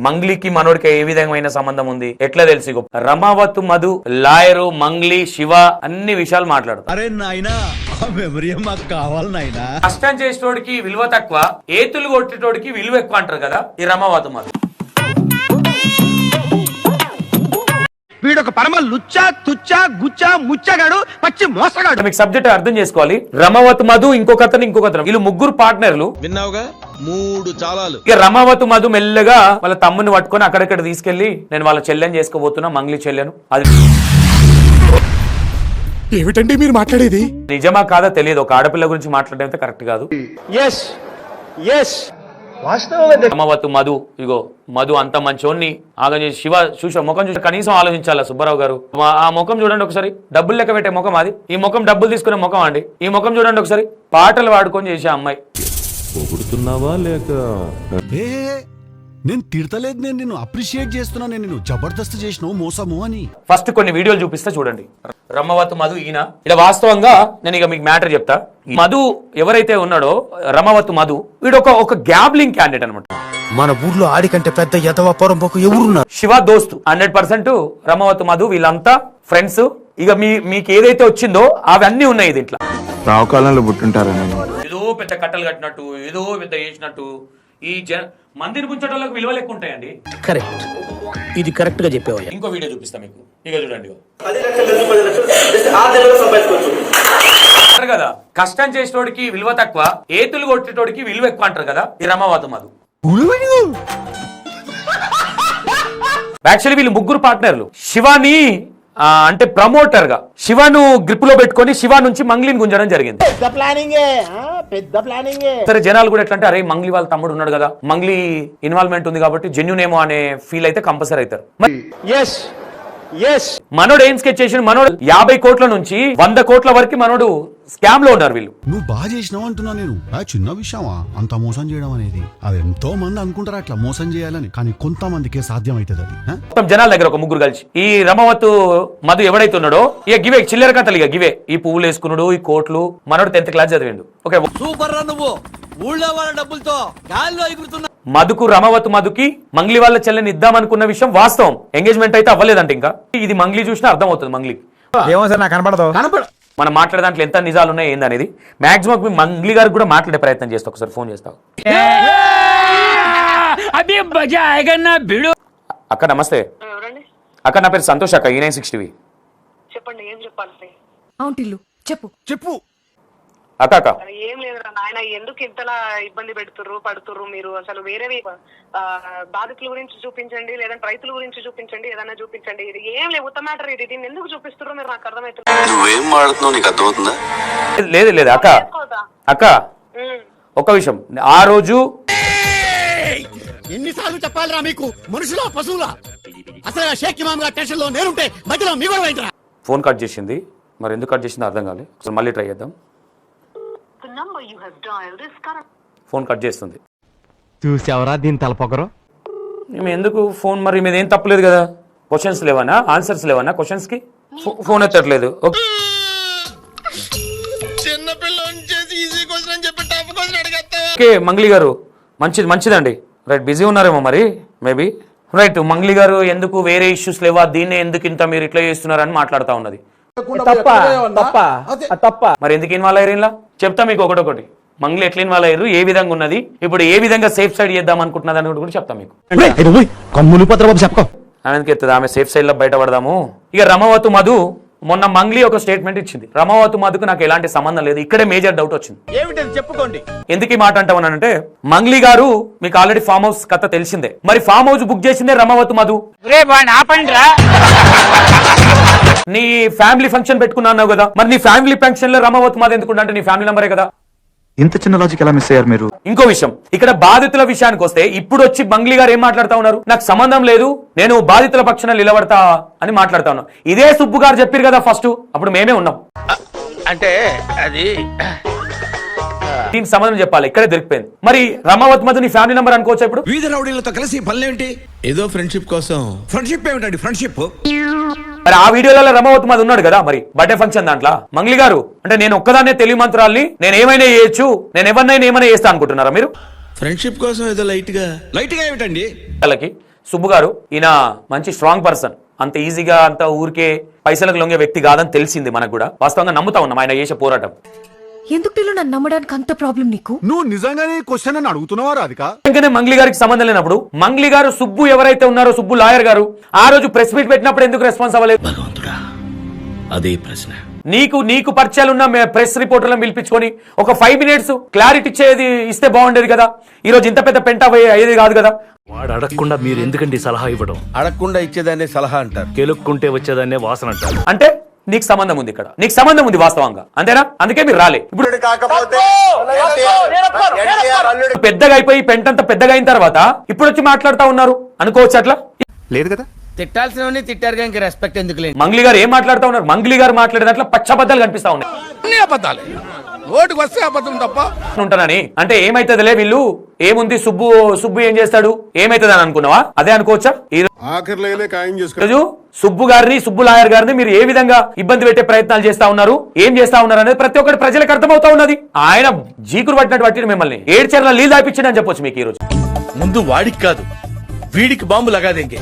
మంగ్లీకి మనోడికి ఏ విధమైన సంబంధం ఉంది ఎట్లా తెలిసి రమావత్ మధు లాయరు మంగ్లీ శివ అన్ని విషయాలు మాట్లాడతారు. అరే నాయనా మాకు కావాలి నాయనా. కష్టం చేసేటోడికి విలువ తక్కువ, ఏతులు కొట్టేటోడికి విలువ ఎక్కువ అంటారు కదా ఈ రమావత్ మధు. వీడొక పరమ లుచ్చా తుచ్చా గుచ్చా ముచ్చగాడు పచ్చి మోసగాడు. మీకు సబ్జెక్ట్ అర్థం చేసుకోవాలి. రమావత్ మధు ఇంకొకతను వీళ్ళు ముగ్గురు పార్ట్నర్లు. విన్నావుగా 3 చాలాలు. ఇక రమావత్ మధు మెల్లగా వాళ్ళ తమ్ముని పట్టుకొని అక్కడక్కడ తీసుకెళ్లి నేను వాళ్ళ చెల్లెని చేసుకోబోతున్నా, మంగ్లీ చెల్లెను. అది ఏమిటండి మీరు మాట్లాడేది? నిజమా కాదా తెలియదు. ఒక ఆడపిల్ల గురించి మాట్లాడడం అయితే కరెక్ట్ కాదు. రమావత్ మధు ఇగో మధు అంత మంచోన్ని ఆగం చేసి శివ చూసా ముఖం చూసి కనీసం ఆలోచించాలా సుబ్బారావు గారు. ఆ ముఖం చూడండి ఒకసారి, డబ్బులు లెక్క పెట్టే ముఖం అది. ఈ ముఖం డబ్బులు తీసుకునే ముఖం అండి. ఈ ముఖం చూడండి ఒకసారి, పాటలు పాడుకొని చేసే అమ్మాయి. పొగుడుతున్నావా లేక? నేను తిడతలేదు, నేను నిన్ను అప్రిషియేట్ చేస్తున్నా. నేను నిన్ను జబర్దస్త్ చేసినావు మోసము అని. ఫస్ట్ కొన్ని వీడియోలు చూపిస్తా చూడండి. రమావత్ మధు ఈయన ఇలా వాస్తవంగా నేను ఇక మీకు మ్యాటర్ చెప్తా. మధు ఎవరైతే ఉన్నాడో రమావత్ మధు వీడు ఒక గ్యాబ్లింగ్ క్యాండిడేట్ అనమాట. మన ఊర్లో ఆడికంటే పెద్ద యతవ పొరంపోకు ఎవరున్నారు? శివ దోస్తు 100%. రమావత్ మధు వీళ్ళంతా ఫ్రెండ్స్. ఇక మీకు ఏదైతే వచ్చిందో అవన్నీ ఉన్నాయి దీంట్లో. రావుకాలంలో పుట్టుంటారా? ఏదో పెద్ద కట్టలు కట్టినట్టు, ఏదో పెద్ద చేసినట్టు ఈ మందిని పుంచడం వాళ్ళకి విలువలు ఎక్కువ ఉంటాయండి. కరెక్ట్, ఇది కరెక్ట్ గా చెప్పేవా. ఇంకో వీడియో చూపిస్తా మీకు. ఇక చూడండి కదా, కష్టం చేసేటోడికి విలువ తక్కువ, ఏతులు కొట్టేటోడికి విలువ ఎక్కువ అంటారు కదా ఈ రమావత్ మధు. యాక్చువల్లీ వీళ్ళు ముగ్గురు పార్ట్నర్లు. శివాని అంటే ప్రమోటర్ గా శివను గ్రిప్ లో పెట్టుకొని శివ నుంచి మంగ్లీని గుంజడం జరిగింది. సరే జనాలు కూడా ఎట్లా అంటే అరే మంగ్లీ వాళ్ళ తమ్ముడు ఉన్నాడు కదా, మంగ్లీ ఇన్వాల్వ్మెంట్ ఉంది కాబట్టి జెన్యూన్ ఏమో అనే ఫీల్ అయితే కంపల్సరీ అవుతారు. మనోడు ఏం స్కెచ్ చేసిన, మనోడు 50 కోట్ల నుంచి 100 కోట్ల వరకు మనోడు స్కామ్ లో ఉన్నారు వీళ్ళు. నువ్వు బాగా చేసినావు అంటున్నా నేను. చిన్న విషయమా అంత మోసం చేయడం అనేది? అది ఎంతో మంది అనుకుంటారు అట్లా మోసం చేయాలని, కానీ కొంతమందికే సాధ్యం అవుతుంది అది. మొత్తం జనాల దగ్గర ఒక ముగ్గురు కలిసి ఈ రమావత్ మధు ఎవడైతే ఉన్నాడో ఇక గివే చిల్లర కథలు, ఇక గివే ఈ పువ్వులు వేసుకున్నాడు, ఈ కోట్లు. మనోడు 10th క్లాస్ చదివిండు. ఓకే సూపర్ రా నువ్వు. ఊళ్ళో వాళ్ళ డబ్బులతో గాల్లో ఎగురుతున్నా. మధుకు రమావత్ మధుకి మంగ్లీ వాళ్ళ చెల్లెని ఇద్దామనుకున్న విషయం వాస్తవం. ఎంగేజ్మెంట్ అయితే అవ్వలేదంటే ఇంకా ఇది మంగ్లీ చూసినా అర్థం అవుతుంది. మంగ్లీ ఏమో సార్ నాకు కనపడదు. మనం మాట్లాడే దాంట్లో ఎంత నిజాలు ఉన్నాయి ఏందనేది మాక్సిమం మంగ్లీ గారికి కూడా మాట్లాడే ప్రయత్నం చేస్తా. ఒకసారి ఫోన్ చేస్తావు. అక్క నమస్తే అక్క, నా పేరు సంతోష్ అక్క, E960. చెప్పండి, ఏం చెప్పాలి? అవును చెప్పు చెప్పు అక్క. అక్క ఏం లేదురా నాయన, ఎందుకు ఇంతలా ఇబ్బంది పడుతుర్రు మీరు? అసలు వేరేవి బాధితుల గురించి చూపించండి, లేదంటే రైతుల గురించి చూపించండి, ఏదైనా చూపించండి. ఇది ఏం లేదు, ఉత్తమ మ్యాటర్ ఇది. దీన్ని ఎందుకు చూపిస్తున్నారు మీరు? నాకు అర్థమవుతుంది. లేదు అక్క. అక్క ఒక్క విషయం, ఆ రోజు ఎన్నిసార్లు చెప్పాలిరా మీకు? మనుషులా పశువులా? అసలు షేక్ ఇమామ్ గారి టెన్షన్ లో నేనుంటే మధ్యలో మీ కూడా ఏంట్రా? ఫోన్ కట్ చేసింది. మరి ఎందుకు కట్ చేసిందో అర్థం కాలేదు. అసలు మళ్ళీ ట్రై చేద్దాం. ఫోన్ కట్ చేస్తుంది. చూసావరా దీని తలపొగరు? మేము ఎందుకు ఫోన్, మరి మీద ఏం తప్పలేదు కదా. క్వశ్చన్స్ లేవనా, ఆన్సర్స్ లేవనా క్వశ్చన్స్ కి? ఫోన్ ఎత్తట్లేదు. ఓకే మంగ్లీ గారు, మంచిదండి. రైట్, బిజీ ఉన్నారేమో మరి మేబీ. రైట్, మంగ్లీ గారు ఎందుకు వేరే ఇష్యూస్ లేవా, దీన్నే ఎందుకు ఇంత మీరు ఇట్లా చేస్తున్నారని మాట్లాడుతూ ఉన్నది. మరి ఎందుకు ఇన్వాల్వ్ అయ్యారు ఇలా చెప్తా మీకు ఒకటొకటి. మంగ్లీ ఎట్లా ఇన్వాల్వ్ అయ్యారు, ఏ విధంగా ఉన్నది, ఇప్పుడు ఏ విధంగా సేఫ్ సైడ్ చేద్దాం అనుకుంటున్నది అని కూడా చెప్తా మీకు. ఆమెకి ఎత్తది, ఆమె సేఫ్ సైడ్ లో బయటపడదాము. ఇక రమావత్ మధు మొన్న మంగ్లీ ఒక స్టేట్మెంట్ ఇచ్చింది. రమావత్ మధుకు నాకు ఎలాంటి సంబంధం లేదు. ఇక్కడే మేజర్ డౌట్ వచ్చింది. ఏమిటది చెప్పుకోండి. ఎందుకు ఈ మాట అంటామనంటే, మంగ్లీ గారు మీకు ఆల్రెడీ ఫామ్ హౌస్ కథ తెలిసిందే. మరి ఫామ్ హౌస్ బుక్ చేసిందే రమావత్ మధు. నీ ఫ్యామిలీ ఫంక్షన్ పెట్టుకున్నావు కదా, మరి నీ ఫ్యామిలీ ఫంక్షన్ లో రమావత్ మధు ఎందుకుంటే అంటే నీ ఫ్యామిలీ నంబరే కదా. ఇంత చిన్న లాజిక్ ఎలా మిస్ అయ్యారు మీరు? ఇంకో విషయం, ఇక్కడ బాధితుల విషయానికి వస్తే ఇప్పుడు వచ్చి మంగ్లీ గారు ఏం మాట్లాడుతా ఉన్నారు, నాకు సంబంధం లేదు, నేను బాధితుల పక్షాన నిలబడతా అని మాట్లాడుతా ఉన్నాను. ఇదే సుబ్బు గారు చెప్పారు కదా ఫస్ట్, అప్పుడు మేమే ఉన్నాం. అంటే అది దీనికి సంబంధం చెప్పాలి, ఇక్కడే దొరికిపోయింది. మరి రమావత్ మధు నీ ఫ్యామిలీ నంబర్ అనుకోవచ్చు ఇప్పుడు? వీధి రౌడీలతో కలిసి పనులేంటి? ఏదో ఫ్రెండ్షిప్ కోసం. ఫ్రెండ్షిప్ ఏమిటండి ఫ్రెండ్షిప్? మరి ఆ వీడియోలలో రమావత్ మధు ఉన్నాడు కదా మరి బర్త్డే ఫంక్షన్ దాంట్లో. మంగ్లీ గారు అంటే నేను ఒక్కదాన్నే తెలివి మంత్రాల్ని, నేను ఏమైనా చేయొచ్చు, నేను ఎవరినైనా ఏమైనా చేస్తా అనుకుంటున్నారా మీరు? ఫ్రెండ్షిప్ కోసం ఏదో లైట్ గా ఏమిటండి? వాళ్ళకి సుబ్బు గారు ఈయన మంచి స్ట్రాంగ్ పర్సన్, అంత ఈజీగా అంత ఊరికే పైసలకు లొంగే వ్యక్తి కాదని తెలిసింది మనకు కూడా. వాస్తవంగా నమ్ముతా ఉన్నాం ఆయన చేసే పోరాటం. ఎందుకు టీలు నన్ను నమ్మడానికి అంత ప్రాబ్లం నీకు? నువ్వు నిజంగానే క్వశ్చన్ అని అడుగుతున్నావా రాధిక? ఇంకనే మంగ్లీ గారికి సంబంధం లేనప్పుడు మంగ్లీ గారు సుబ్బు ఎవరైతే ఉన్నారో సుబ్బు లాయర్ గారు ఆ రోజు ప్రెస్ మీట్ పెట్టినప్పుడు ఎందుకు రెస్పాన్స్ అవ్వలేదు? భగవంతుడా, అదే ప్రశ్న. నీకు పరిచయాలు ఉన్న ప్రెస్ రిపోర్టర్లను పిలిపించుకొని ఒక 5 minutes క్లారిటీ ఇచ్చేది ఇస్తే బాగుండేది కదా. ఈ రోజు ఇంత పెద్ద పెంట అయ్యేది కాదు కదా. వాడు అడగకుండా మీరు ఎందుకండి సలహా ఇవ్వడం? అడగకుండా ఇచ్చేదాన్ని సలహా అంటారు, కెలుక్కుంటే వచ్చేదాన్నే వాసన అంటారు. అంటే నీకు సంబంధం ఉంది, ఇక్కడ నీకు సంబంధం ఉంది వాస్తవంగా, అంతేనా? అందుకే మీరు రాలే. ఇప్పుడు పెద్దగా అయిపోయి పెంటంత పెద్దగా అయిన తర్వాత ఇప్పుడు వచ్చి మాట్లాడుతా ఉన్నారు అనుకోవచ్చు అట్లా? లేదు కదా. తిట్టాల్సినవన్నీ తిట్టారు కానీ రెస్పెక్ట్ ఎందుకు లేదు? మంగ్లీ గారు ఏం మాట్లాడుతా ఉన్నారు? మంగ్లీ గారు మాట్లాడేదాంట్లో పచ్చబద్దాలు కనిపిస్తా ఉన్నాయి. అన్ని అబద్ధాలే, ఓటుకు వస్తే అబద్ధం తప్ప. ఉంటానని అంటే ఏమైతుందిలే, వీళ్ళు ఏముంది, సుబ్బు ఏం చేస్తాడు, ఏమైతుంది అని అనుకున్నావా? అదే అనుకోవచ్చా? ఈ రోజు సుబ్బు గారిని, సుబ్బు లాయర్ గారిని మీరు ఏ విధంగా ఇబ్బంది పెట్టే ప్రయత్నాలు చేస్తా ఉన్నారు, ఏం చేస్తా ఉన్నారు అనేది ప్రతి ఒక్కటి ప్రజలకు అర్థమవుతా ఉన్నది. ఆయన జీకురు పట్టినట్టు పట్టిన మిమ్మల్ని ఏడ్చర్ల నీళ్ళు దాపించిందని చెప్పొచ్చు మీకు ఈ రోజు. ముందు వాడికి కాదు, వీడికి బాంబు లగాదేంగే.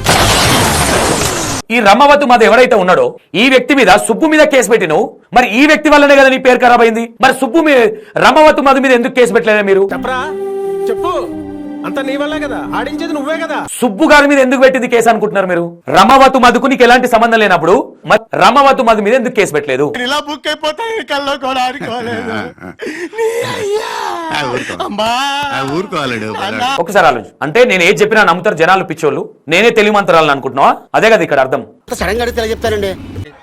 ఈ రమ్మవతు మాది ఎవరైతే ఉన్నాడో ఈ వ్యక్తి మీద, సుబ్బు మీద కేసు పెట్టినవు. మరి ఈ వ్యక్తి వల్లనే కదా నీ పేరు ఖరాబ్ అయింది. మరి సుబ్బు మీద, రమ్మవతు మధు మీద ఎందుకు కేసు పెట్టలేదా మీరు? చెప్పు, అంత నీ వల్లే కదా, ఆడించేది నువ్వే కదా. సుబ్బు గారి మీద ఎందుకు పెట్టింది కేసు అనుకుంటున్నారు మీరు? రమ్మవతు మధుకు నీకు ఎలాంటి సంబంధం లేనప్పుడు మరి రమ్మవతు మధు మీద ఎందుకు కేసు పెట్టలేదు? ఇలా బుక్ అయిపోతాయి కల్లో కూడా ఆడుకోలేదు. ఒకసారి ఆలోచన. అంటే నేను ఏది చెప్పినా నమ్ముతారు జనాలు, పిచ్చోళ్ళు. నేనే తెలియమంతరాలని అనుకుంటున్నావా? అదే కదా ఇక్కడ అర్థం. సడన్ గా అడిగితే చెప్తారండి.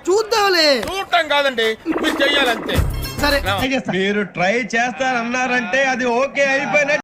చూద్దాంలే, చూడటం కాదండి, మీరు చెయ్యాలంతే. సరే, మీరు ట్రై చేస్తారన్నారంటే అది ఓకే అయిపోయినట్టు.